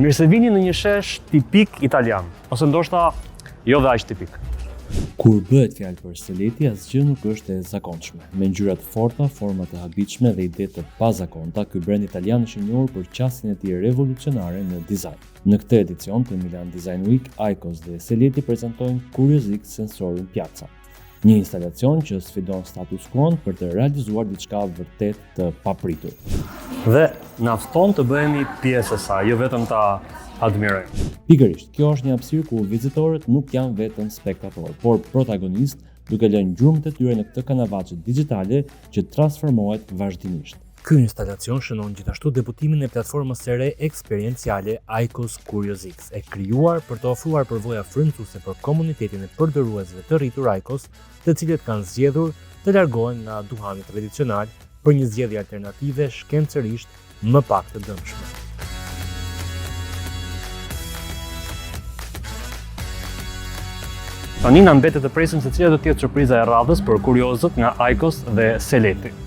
Mirë se vini në një shesh tipik italian, ose ndoshta jo dhe aq tipik. Kur bëhet fjalë për seleti, asgjë nuk është e zakonshme. Me ngjyra të forta, forma të habitshme dhe ide të pazakonta, ky brend italian është i njohur për qasjen e tij revolucionare në dizajn. Në këtë edicion të Milan Design Week, Aikos dhe Seleti prezantojnë Curiosix Sensorium Piazza, një instalacion që sfidon status quo për të realizuar diçka vërtet të papritur. Dhe na fton të bëhemi pjesë e saj, jo vetëm ta admirojmë. Pikërisht, kjo është një hapësirë ku vizitorët nuk janë vetëm spektatorë, por protagonistë, duke lënë gjurmët e tyre në këtë kanavaçe digjitale që transformohet vazhdimisht. Ky instalacion shënon gjithashtu debutimin e platformës së re eksperienciale Aikos Curiosix, e krijuar për të ofruar përvoja frymëzuese për komunitetin e përdoruesve të rritur Aikos, të cilët kanë zgjedhur të largohen nga duhani tradicional për një zgjedhje alternative shkencërisht më pak të dëmshme. Tani na mbetet të presim se cila do të jetë surpriza e radhës për kuriozët nga Aikos dhe Seleti.